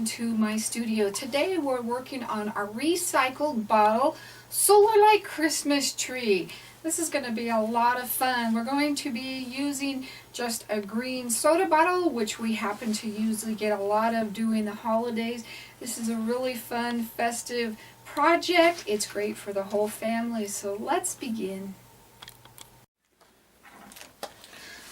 welcome to my studio. Today we're working on our recycled bottle solar light Christmas tree. This is going to be a lot of fun. We're going to be using just a green soda bottle, which we happen to usually get a lot of during the holidays. This is a really fun, festive project. It's great for the whole family, so let's begin.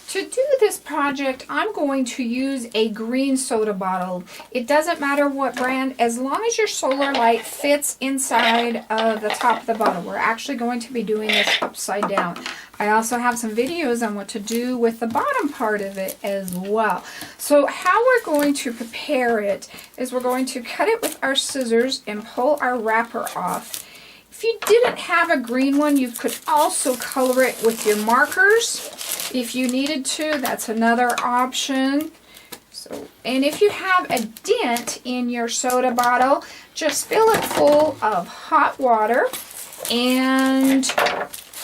To do this project, I'm going to use a green soda bottle. It doesn't matter what brand, as long as your solar light fits inside of the top of the bottle. We're actually going to be doing this upside down. I also have some videos on what to do with the bottom part of it as well. So how we're going to prepare it is we're going to cut it with our scissors and pull our wrapper off. If you didn't have a green one, you could also color it with your markers. If you needed to, that's another option. And if you have a dent in your soda bottle, just fill it full of hot water, and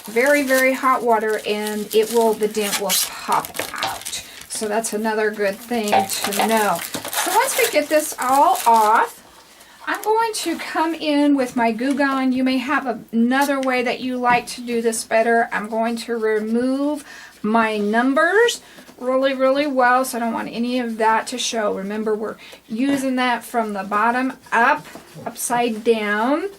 very, very hot water, and the dent will pop out. So that's another good thing to know. So once we get this all off, I'm going to come in with my Goo Gone. You may have another way that you like to do this better. I'm going to remove my numbers really, really well, so I don't want any of that to show. Remember, we're using that from the bottom up, upside down.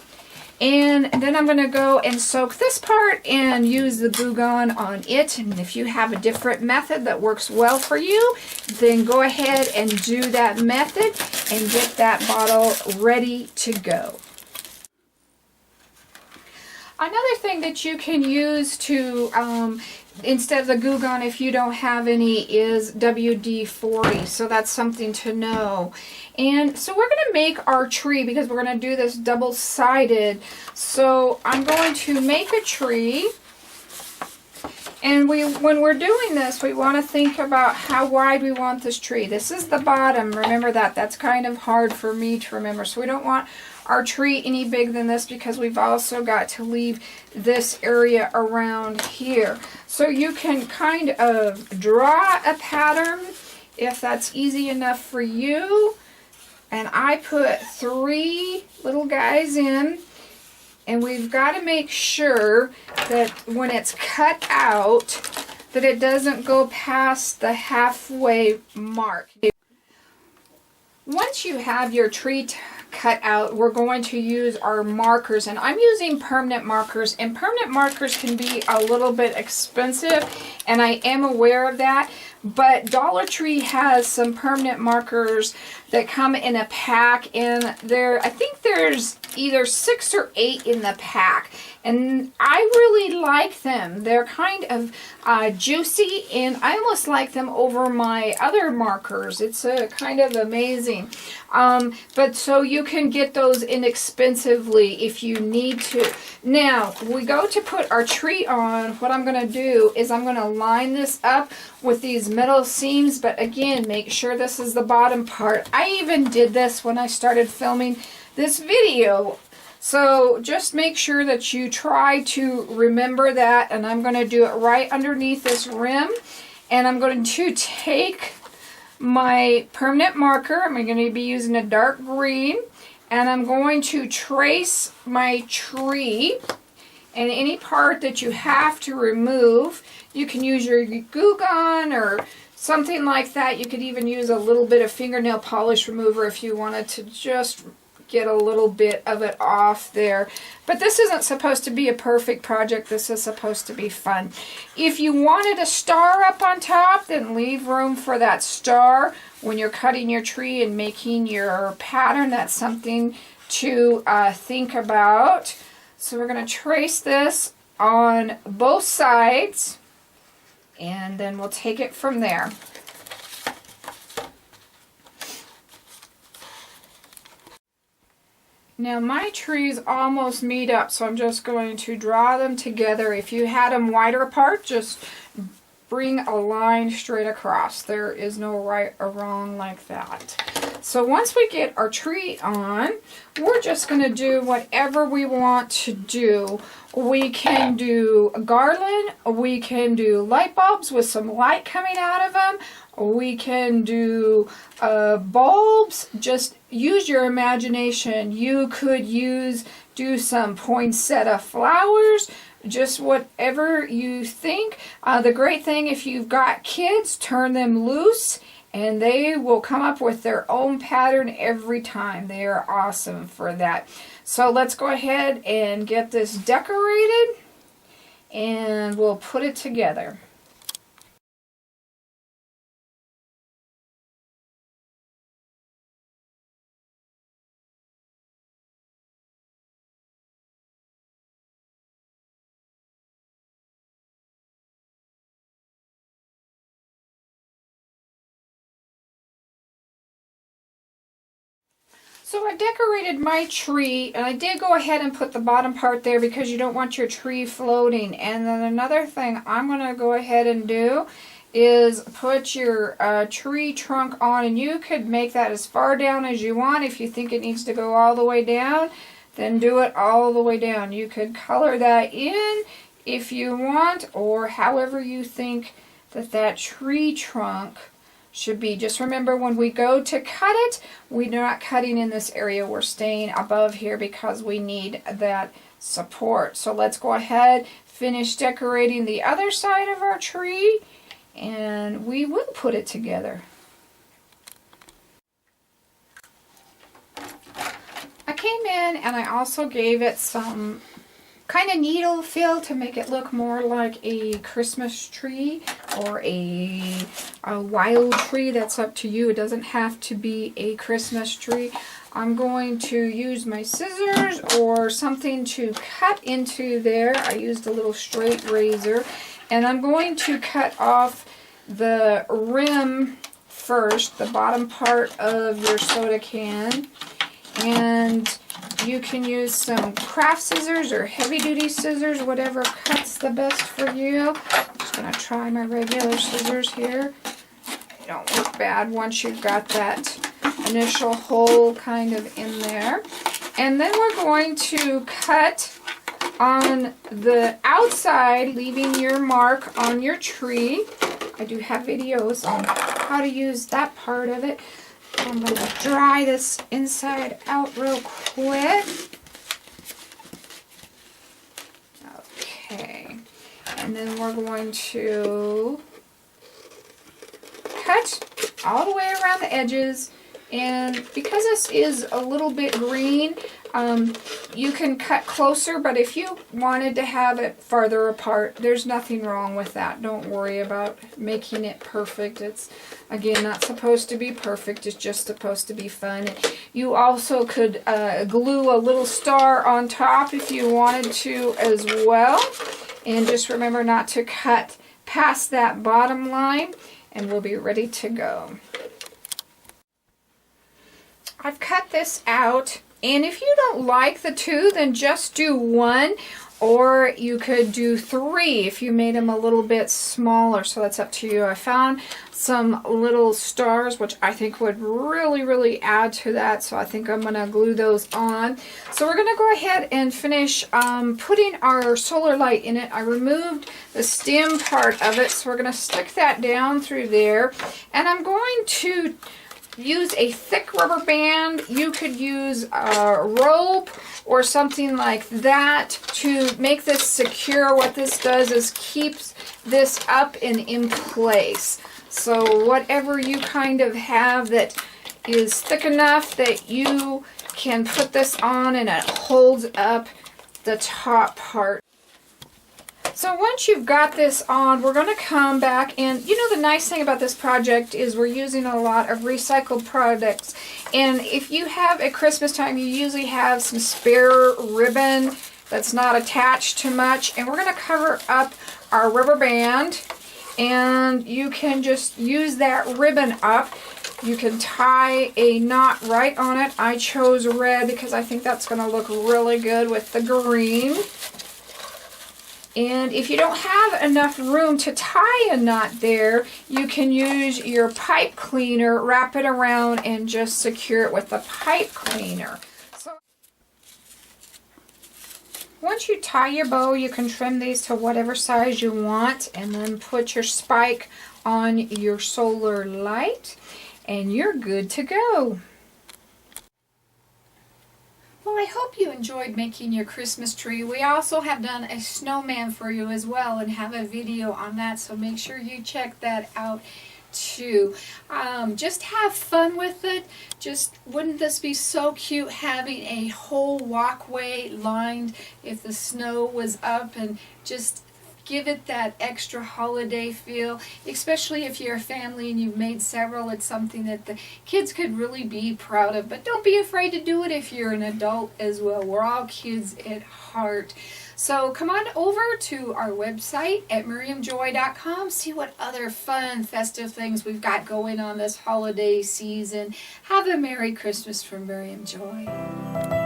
And then I'm going to go and soak this part and use the Goo Gone on it. And if you have a different method that works well for you, then go ahead and do that method and get that bottle ready to go. Another thing that you can use to instead of the Goo Gone, if you don't have any, is WD-40. So that's something to know. And so we're going to make our tree because we're going to do this double-sided. So I'm going to make a tree. And when we're doing this, we want to think about how wide we want this tree. This is the bottom. Remember that. That's kind of hard for me to remember. So we don't want our tree any bigger than this because we've also got to leave this area around here. So you can kind of draw a pattern if that's easy enough for you. And I put 3 little guys in. And we've got to make sure that when it's cut out, that it doesn't go past the halfway mark. Once you have your tree cut out, we're going to use our markers. And I'm using permanent markers. And permanent markers can be a little bit expensive. And I am aware of that. But Dollar Tree has some permanent markers that come in a pack, and I think there's either 6 or 8 in the pack, and I really like them. They're kind of juicy, and I almost like them over my other markers. It's kind of amazing. But so you can get those inexpensively if you need to. Now, we go to put our tree on. What I'm going to do is I'm going to line this up with these metal seams, but again, make sure this is the bottom part. I even did this when I started filming this video. So just make sure that you try to remember that, and I'm going to do it right underneath this rim. And I'm going to take my permanent marker. I'm going to be using a dark green, and I'm going to trace my tree. And any part that you have to remove, you can use your Goo Gone or something like that. You could even use a little bit of fingernail polish remover if you wanted to just get a little bit of it off there. But this isn't supposed to be a perfect project. This is supposed to be fun. If you wanted a star up on top, then leave room for that star when you're cutting your tree and making your pattern. That's something to think about. So we're going to trace this on both sides, and then we'll take it from there. Now my trees almost meet up, so I'm just going to draw them together. If you had them wider apart, just bring a line straight across. There is no right or wrong like that. So once we get our tree on, we're just going to do whatever we want to do. We can do a garland, we can do light bulbs with some light coming out of them, we can do bulbs. Just use your imagination. You could do some poinsettia flowers, just whatever you think. The great thing, if you've got kids, turn them loose and they will come up with their own pattern every time. They are awesome for that. So let's go ahead and get this decorated and we'll put it together. So I decorated my tree, and I did go ahead and put the bottom part there because you don't want your tree floating. And then another thing I'm going to go ahead and do is put your tree trunk on, and you could make that as far down as you want. If you think it needs to go all the way down, then do it all the way down. You could color that in if you want, or however you think that tree trunk should be. Just remember, when we go to cut it, we're not cutting in this area. We're staying above here because we need that support. So let's go ahead, finish decorating the other side of our tree, and we will put it together. I came in and I also gave it some kind of needle fill to make it look more like a Christmas tree or a wild tree. That's up to you. It doesn't have to be a Christmas tree. I'm going to use my scissors or something to cut into there. I used a little straight razor, and I'm going to cut off the rim first, the bottom part of your soda can. And you can use some craft scissors or heavy-duty scissors, whatever cuts the best for you. I'm just going to try my regular scissors here. They don't look bad once you've got that initial hole kind of in there. And then we're going to cut on the outside, leaving your mark on your tree. I do have videos on how to use that part of it. I'm going to dry this inside out real quick. Okay. And then we're going to cut all the way around the edges. And because this is a little bit green, you can cut closer, but if you wanted to have it farther apart, there's nothing wrong with that. Don't worry about making it perfect. It's, again, not supposed to be perfect. It's just supposed to be fun. You also could glue a little star on top if you wanted to as well. And just remember not to cut past that bottom line, and we'll be ready to go. I've cut this out, and if you don't like the two, then just do one, or you could do three if you made them a little bit smaller, so that's up to you. I found some little stars, which I think would really add to that, so I think I'm going to glue those on. So we're going to go ahead and finish putting our solar light in it. I removed the stem part of it, so we're going to stick that down through there, and I'm going to use a thick rubber band. You could use a rope or something like that to make this secure. What this does is keeps this up and in place. So whatever you kind of have that is thick enough that you can put this on and it holds up the top part. So once you've got this on, we're going to come back, and you know the nice thing about this project is we're using a lot of recycled products. And if you have at Christmas time, you usually have some spare ribbon that's not attached to much. And we're going to cover up our rubber band, and you can just use that ribbon up. You can tie a knot right on it. I chose red because I think that's going to look really good with the green. And if you don't have enough room to tie a knot there, you can use your pipe cleaner, wrap it around, and just secure it with the pipe cleaner. So once you tie your bow, you can trim these to whatever size you want, and then put your spike on your solar light, and you're good to go. Well, I hope you enjoyed making your Christmas tree. We also have done a snowman for you as well and have a video on that, so make sure you check that out too. Just have fun with it. Just wouldn't this be so cute having a whole walkway lined if the snow was up, and just give it that extra holiday feel, especially if you're a family and you've made several. It's something that the kids could really be proud of, but don't be afraid to do it if you're an adult as well. We're all kids at heart. So come on over to our website at miriamjoy.com, see what other fun festive things we've got going on this holiday season. Have a Merry Christmas from Miriam Joy.